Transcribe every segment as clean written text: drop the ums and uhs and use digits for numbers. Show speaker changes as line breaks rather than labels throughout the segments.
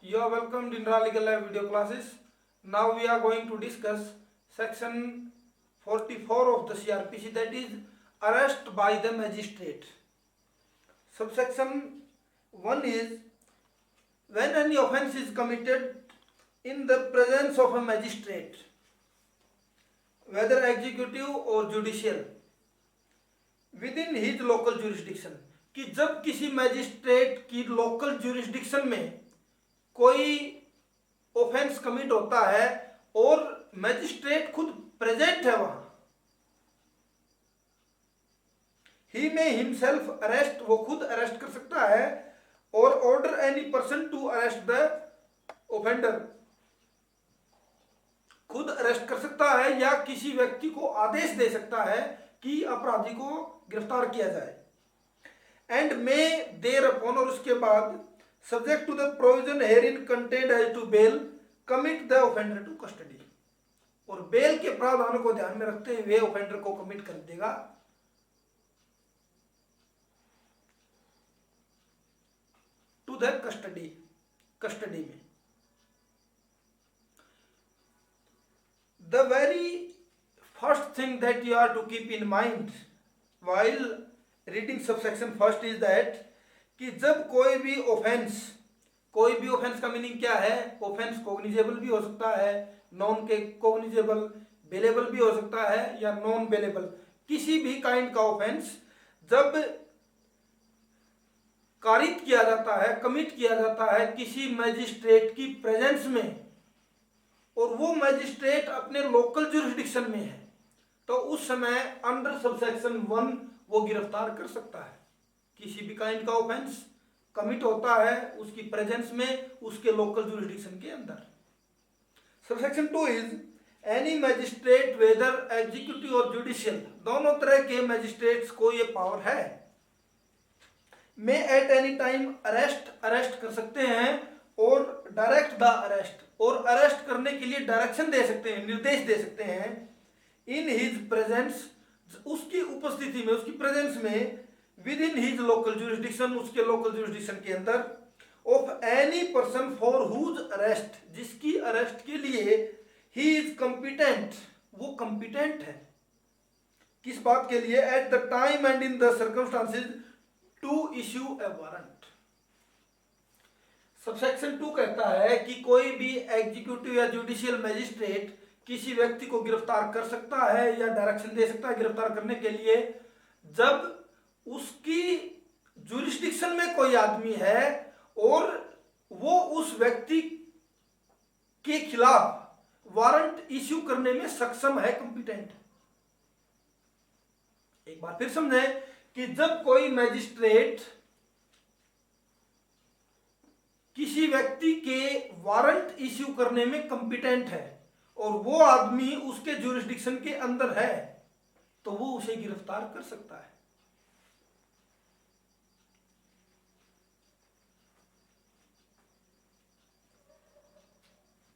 You are welcomed in Indra Legal Lab video classes. Now we are going to discuss section 44 of the CRPC, that is arrest by the magistrate. Subsection 1 is when any offence is committed in the presence of a magistrate, whether executive or judicial, within his local jurisdiction, कि जब किसी magistrate की local jurisdiction में कोई offence commit होता है और magistrate खुद प्रेजेंट है वहां, ही में हिमसेल्फ अरेस्ट, वो खुद अरेस्ट कर सकता है, और order any person to arrest the offender, खुद अरेस्ट कर सकता है या किसी व्यक्ति को आदेश दे सकता है कि अपराधी को गिरफ्तार किया जाए। एंड मे देयर अपॉन, और उसके बाद subject to the provision herein contained as to bail, commit the offender to custody, और बेल के प्रावधानों को ध्यान में रखते हुए ऑफेंडर को कमिट कर देगा टू द कस्टडी में। The very first thing that you are to keep in mind while reading subsection first is that कि जब कोई भी ऑफेंस का मीनिंग क्या है? ऑफेंस कोग्निजेबल भी हो सकता है, नॉन के कोग्निजेबल, बेलेबल भी हो सकता है, या नॉन बेलेबल, किसी भी काइंड का ऑफेंस जब कारित किया जाता है, कमिट किया जाता है किसी मैजिस्ट्रेट की प्रेजेंस में, और वो मैजिस्ट्रेट अपने लोकल जुरिस्डिक्शन में है, तो उस समय अंडर सबसेक्शन 1 वो गिरफ्तार कर सकता है। किसी भी काइंड का ऑफेंस कमिट होता है उसकी प्रेजेंस में, उसके लोकल जुरिस्डिक्शन के अंदर। Subsection 2 is any magistrate whether executive और जुडिशियल, दोनों तरह के मैजिस्ट्रेट्स को ये पावर है, may at any time arrest कर सकते हैं, और डायरेक्ट द अरेस्ट, और अरेस्ट करने के लिए डायरेक्शन दे सकते हैं, निर्देश दे सकते हैं, इन हिज प्रेजेंस, उसकी उपस्थिति में, उसकी प्रेजेंस में, within his local jurisdiction, उसके लोकल जुरिस्डिक्शन के अंदर, of any person for whose arrest, जिसकी अरेस्ट के लिए ही इज कॉम्पिटेंट, वो कॉम्पिटेंट है, किस बात के लिए? At the time and in the circumstances to issue a warrant. Subsection 2 कहता है कि कोई भी एग्जीक्यूटिव या जुडिशियल मैजिस्ट्रेट किसी व्यक्ति को गिरफ्तार कर सकता है या डायरेक्शन दे सकता है गिरफ्तार करने के लिए, जब उसकी जुरिस्डिक्शन में कोई आदमी है और वो उस व्यक्ति के खिलाफ वारंट इश्यू करने में सक्षम है, कॉम्पिटेंट। एक बार फिर समझें कि जब कोई मैजिस्ट्रेट किसी व्यक्ति के वारंट इश्यू करने में कॉम्पिटेंट है और वो आदमी उसके जुरिस्डिक्शन के अंदर है, तो वो उसे गिरफ्तार कर सकता है।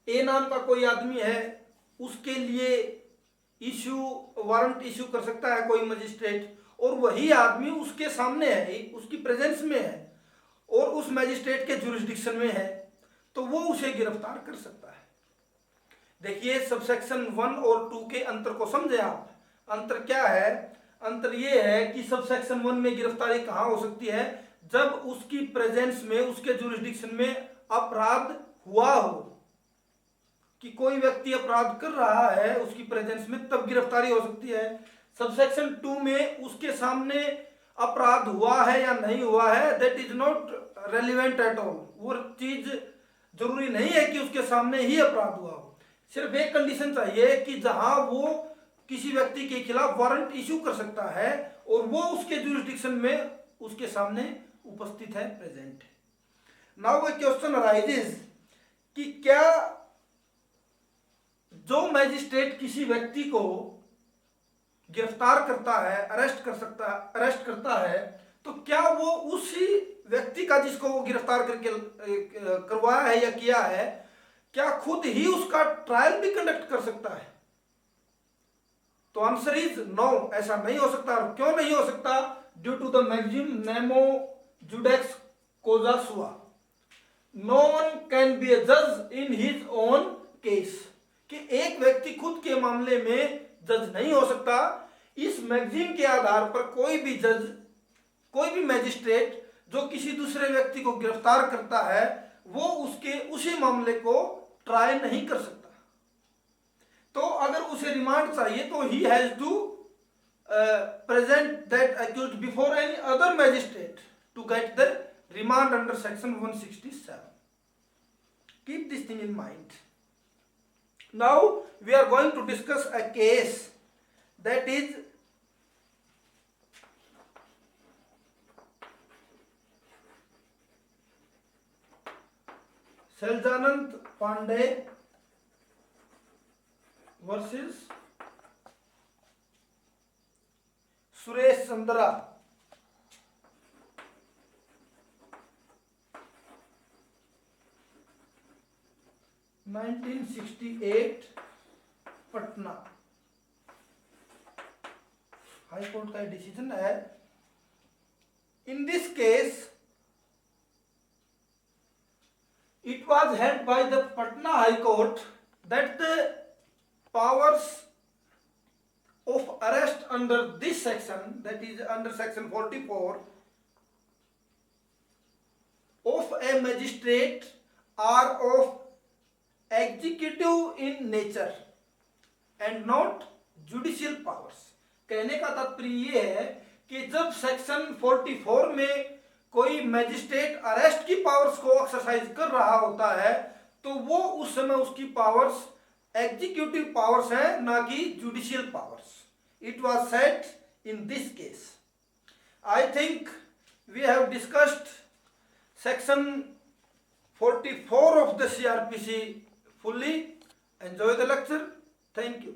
ए नाम का कोई आदमी है, उसके लिए वारंट इश्यू कर सकता है कोई मजिस्ट्रेट, और वही आदमी उसके सामने है, उसकी प्रेजेंस में है और उस मैजिस्ट्रेट के जुरिस्डिक्शन में है, तो वो उसे गिरफ्तार कर सकता है। देखिए सबसेक्शन 1 और 2 के अंतर को समझे आप। अंतर क्या है? अंतर ये है कि सबसेक्शन 1 में गिरफ्तारी कहाँ हो सकती है? जब उसकी प्रेजेंस में, उसके जुरिस्डिक्शन में अपराध हुआ हो, कि कोई व्यक्ति अपराध कर रहा है उसकी प्रेजेंस में, तब गिरफ्तारी हो सकती है। सबसेक्शन 2 में उसके सामने अपराध हुआ है या नहीं हुआ है, that is not relevant at all, वो चीज जरूरी नहीं है कि उसके सामने ही अपराध हुआ हो। सिर्फ एक कंडीशन चाहिए कि जहां वो किसी व्यक्ति के खिलाफ वारंट इश्यू कर सकता है और वो उसके जुरिस्डिक्शन में, उसके सामने उपस्थित है, प्रेजेंट है। नाउ ए क्वेश्चन अराइजेस कि क्या जो मैजिस्ट्रेट किसी व्यक्ति को गिरफ्तार करता है, अरेस्ट करता है, तो क्या वो उसी व्यक्ति का जिसको वो गिरफ्तार करके करवाया है या किया है, क्या खुद ही उसका ट्रायल भी कंडक्ट कर सकता है? तो आंसर इज नो, ऐसा नहीं हो सकता। क्यों नहीं हो सकता? ड्यू टू द मैक्सिम नेमो जुडेक्स कोजा सुआ, no one can can be a जज इन हिज ओन केस, कि एक व्यक्ति खुद के मामले में जज नहीं हो सकता। इस मैगजीन के आधार पर कोई भी जज, कोई भी मैजिस्ट्रेट जो किसी दूसरे व्यक्ति को गिरफ्तार करता है वो उसके उसी मामले को ट्राई नहीं कर सकता। तो अगर उसे रिमांड चाहिए तो he has to present that accused before any other magistrate to get the remand under section 167. Keep this thing in mind. Now we are going to discuss a case that is Seljanand Pandey versus Suresh Chandra. (1968) Patna high court का decision है। इन this case it was held by the Patna High Court that the powers of arrest under this section, that is under section 44 of a magistrate, are of executive in nature and not judicial powers. कहने का तात्पर्य ये है कि जब section 44 में कोई magistrate arrest की पावर्स को एक्सरसाइज कर रहा होता है तो वो उस समय उसकी पावर्स एग्जीक्यूटिव पावर्स हैं, ना कि judicial powers. It was set in this case. I think we have discussed section 44 of the CRPC fully. Enjoy the lecture. Thank you.